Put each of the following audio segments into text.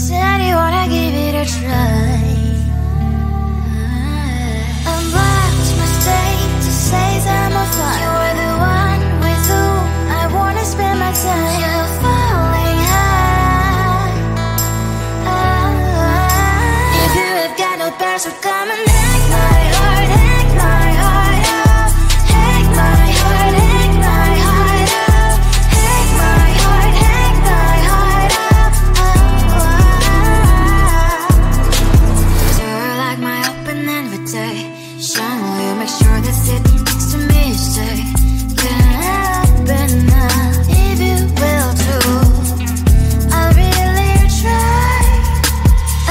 said you wanna give it a try. Unblocked my state to say I'm a fly. You were the one with whom I wanna spend my time. You're falling high. If you have got no bears, so come and hack my heart, hack my heart out. Hack my heart, hack my heart out. Hack my heart, hack my heart out. You're like my open invitation. Will you make sure that sitting next to me you stay? Can happen now, if you will too. I'll really try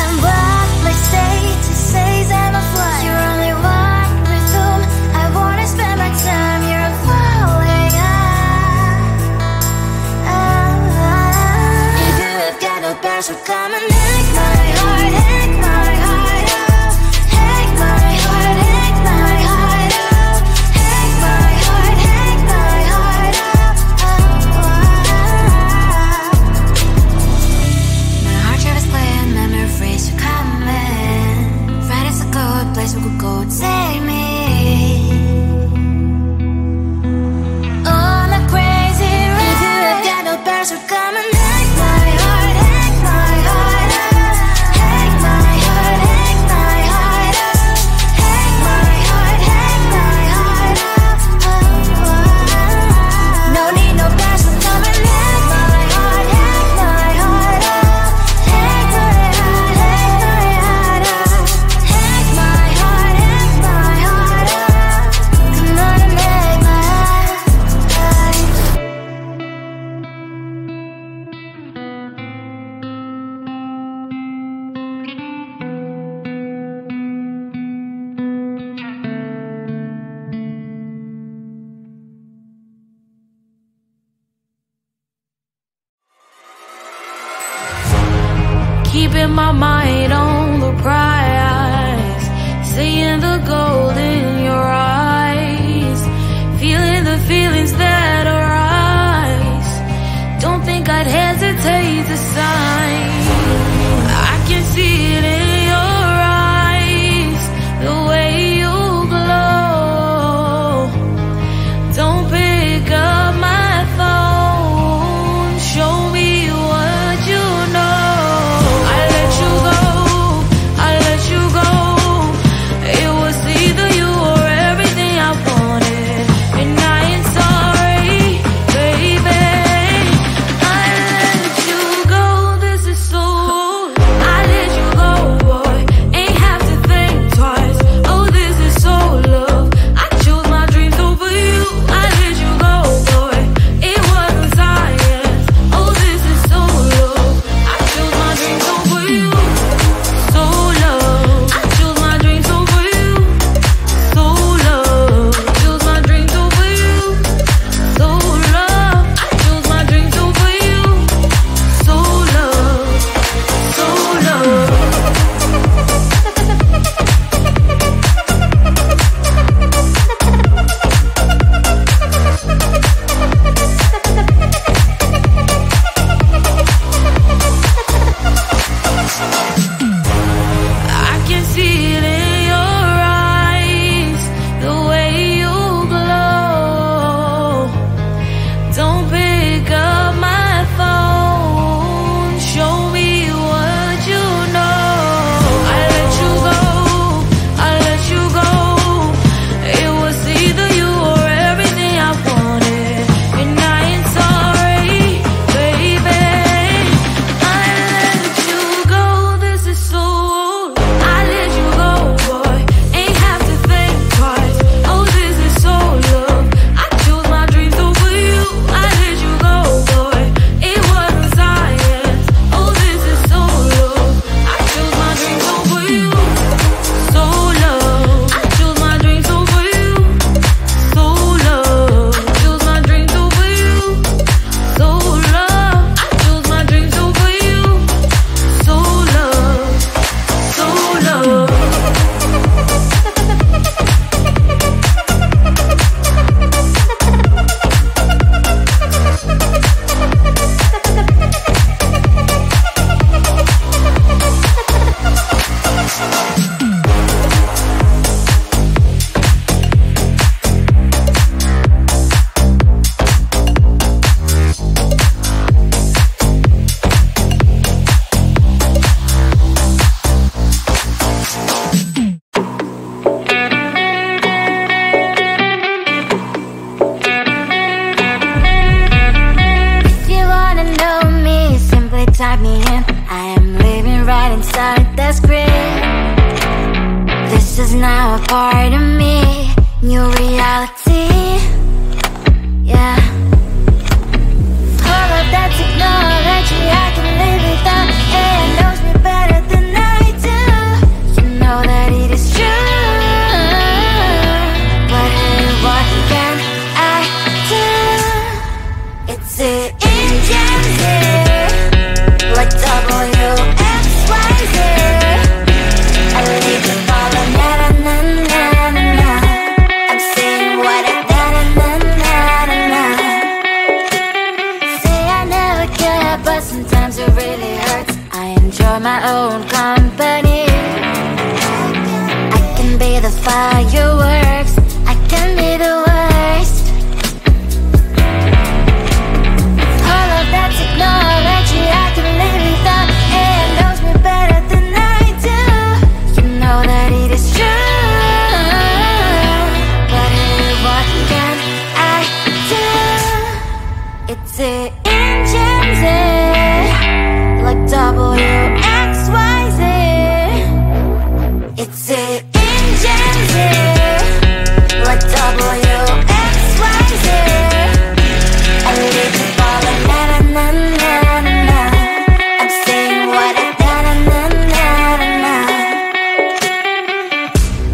and block my state to say I'm a fly. You're only one with whom I wanna spend my time. You're falling high. If you have got no bears, so come and hack my heart, hack my heart out. Hack my heart, hack my heart out. Hack my heart, hack my heart out. My heart drive is playing, memory freeze, you're coming. Friday's a good place we could go, take me. On a crazy ride. If you have got no bears, so come and hack my heart, hack my heart out. Hack my heart, hack my heart out. Hack my heart, hack my heart out. No need no bears, so come and hack my heart, hack my heart out. Hack my heart, hack my heart out. Hack my heart, hack my heart out. Come on and make my heart. Keeping my mind on the prize, seeing the gold in your eyes, feeling the feelings that arise. Don't think I'd hesitate to sign. I can see it in your eyes, the way you glow. Don't pick up my phone, show me what you know. I let you go, I let you go. It was either I am living right inside the script. This is now a part of me, new reality. Yeah. All of that technology I can live without. AI knows me better than I do. You know that it is true. But hey, what can I do? It's the engines here, like WXYZ. I leave the ball on na-na-na-na-na. I'm saying what I na-na-na-na-na. Say I never care, but sometimes it really hurts. I enjoy my own company. I can be the fireworks, I can be the worst. All of that technology I can live without. AI knows me better than I do. You know that it is true. But hey, what can I do? It's the engines, like WXYZ. It's the engines, like WXYZ. I live the ball on na-na-na-na-na. I'm saying what I na-na-na-na-na.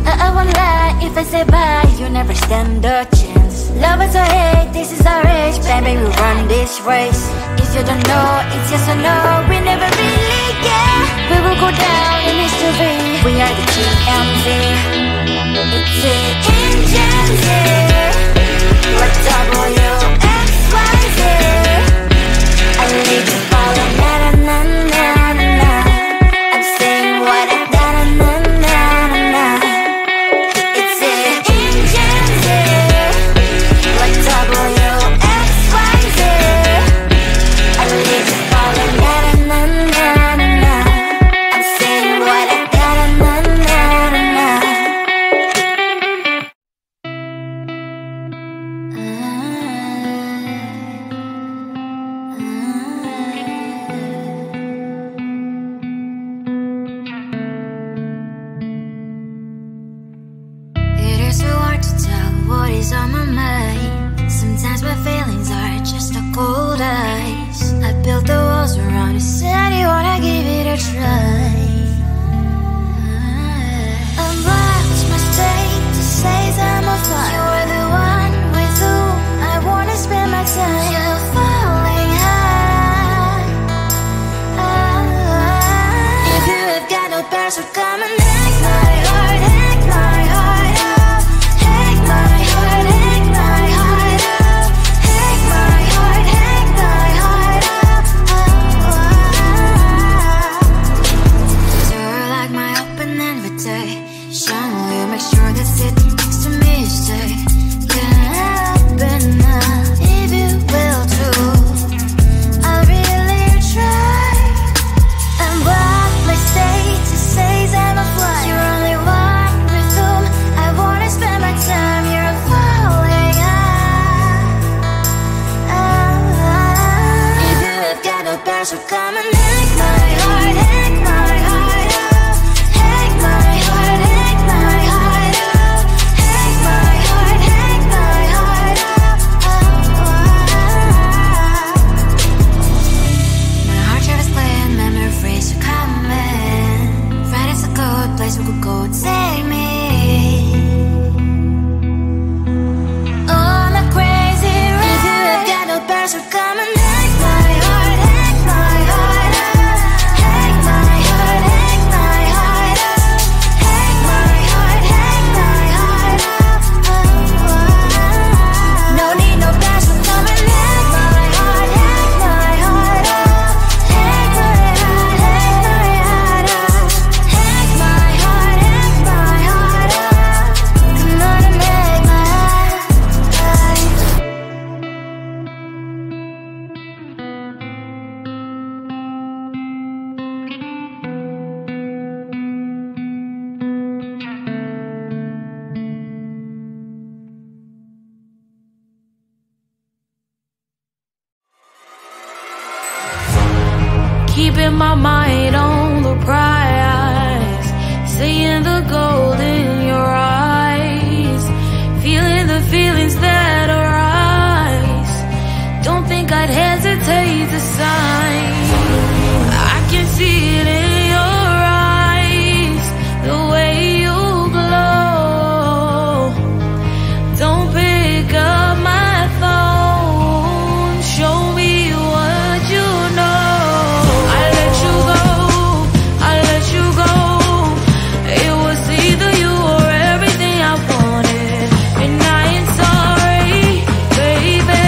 I won't lie if I say bye, you never stand a chance. Love is or hate, this is our age. Baby, we run this race. If you don't know, it's yes or no. We never really get. We will go down in history. We are the GMZ. It's the engines, like WXYZ. I leave the ball on na-na-na-na-na. I'm saying what I na-na-na-na-na. It's the engines, like WXYZ. I leave the ball on na-na-na-na-na. I'm saying what I na-na-na-na-na. It is so hard to tell what is on my mind. Sometimes my feelings are just a cold ice. I built the walls around you, said you wanna give it a try. Unwatch my state to say I'm a fly. You're the one with whom I wanna spend my time. You're falling high. If you have got no password, come and hack my heart, hack my heart up. Hack my heart, hack my heart up. Hack my heart, hack my heart up. You're like my open invitation. Will you make sure that sit next to me stay? Can open up if you will too. I'll really try. And what my state to say I'm a fly. You're only one with whom I wanna spend my time. You're falling high. If you have got no password, come and hack my heart, hack my heart up. Hack my heart, hack my heart up. Hack my heart, hack my heart up. My heart travels playing memory freeze, you coming. Friday's a good place we could go, take me. On a crazy ride. If you have got no password, come and hack my heart, hack my heart up. Hack my heart, hack my heart up. Hack my heart, hack my heart up. No need no password, come and hack my heart, hack my heart up. Hack my heart, hack my heart up. Hack my heart, hack my heart mind on the prize, seeing the gold in your eyes, feeling the feelings that arise. Don't think I'd hesitate to sign. I can see it in your eyes, the way you glow. Don't pick up my phone, show me what you know. I let you go, I let you go. It was either you or everything I wanted, and I ain't sorry, baby.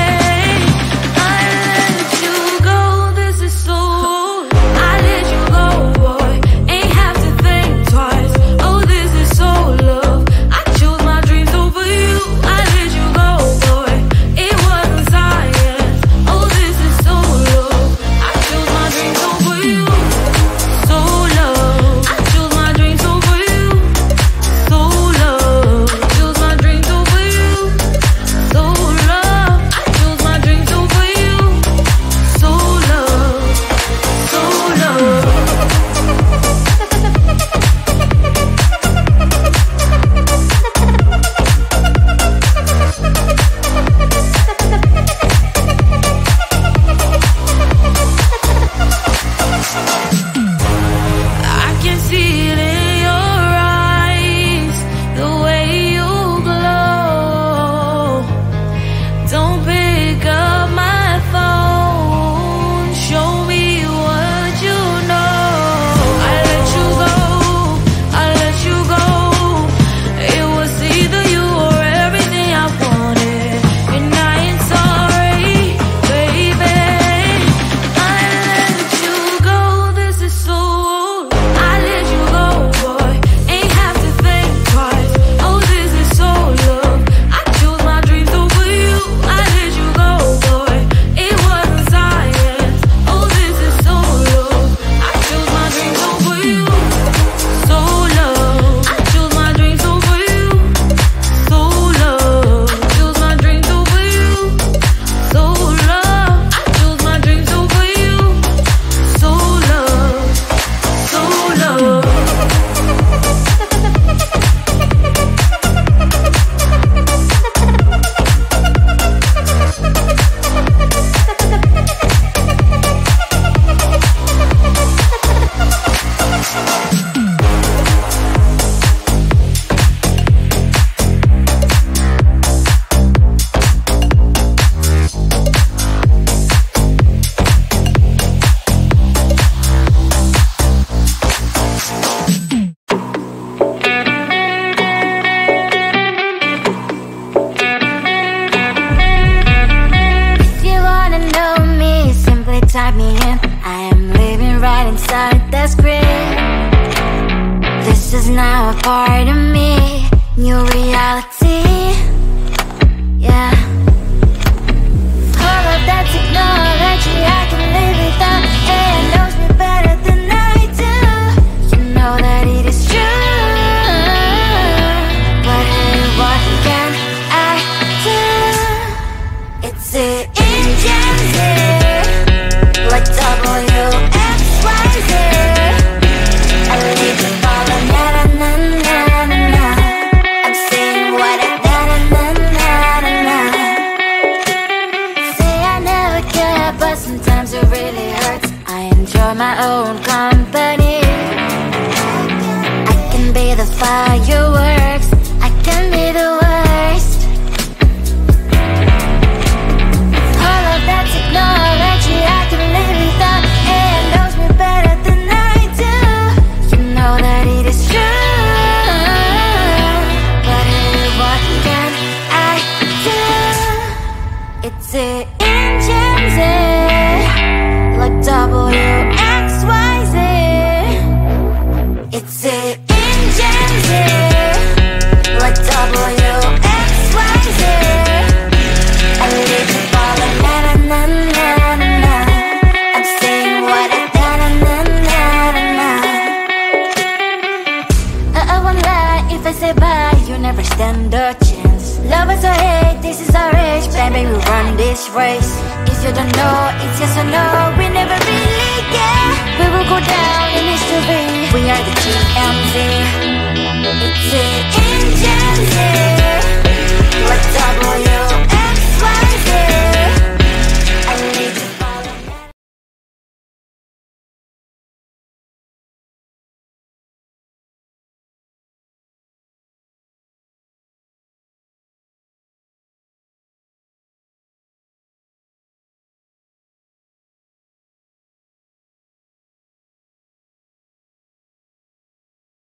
I let you go, this is so. I let you go, boy, ain't have to think twice. Oh, this is so love. I chose my dreams over you. I let you go, boy, it wasn't science. Oh, this is so love. I chose my dreams over you. So love. I chose my dreams over you. So love. I chose my dreams over you. So love. I chose my dreams over you. So love. So love. I can see it in your eyes, the way you glow. Don't pick up my phone, show me what you know. I let you go, I let you go. It was either you or everything I wanted, and I ain't sorry, baby. I let you go, this is so. I let you go, boy, ain't have to think twice. Oh, this is so love. I chose my dreams over you. I let you go, boy, it wasn't science. Oh, this is so love. I chose my dreams over you. So love. I chose my dreams over you. So love. I chose my dreams over you. So love. I chose my dreams over you. So love. So love. If you wanna know me, simply type me in. I am living right inside that screen. This is now a part of me, new reality. Yeah. All of that technology I can live without. It knows me better than I do. You know that it is true. But hey, what can I do? It's the engines here, like WXYZ. I leave it all on na na na na na. I'm saying what I na na na na na. Say I never care, but sometimes it really hurts. I enjoy my own company. I can be the fireworks, I can be the worst. All of that technology I can live without. It knows me better than I do. You know that it is true. But hey, what can I do? It's the engines, like WXYZ. It's the engines, baby, we run this race. If you don't know, it's yes or no. We never really get. We will go down in history. We are the TMZ. It's it.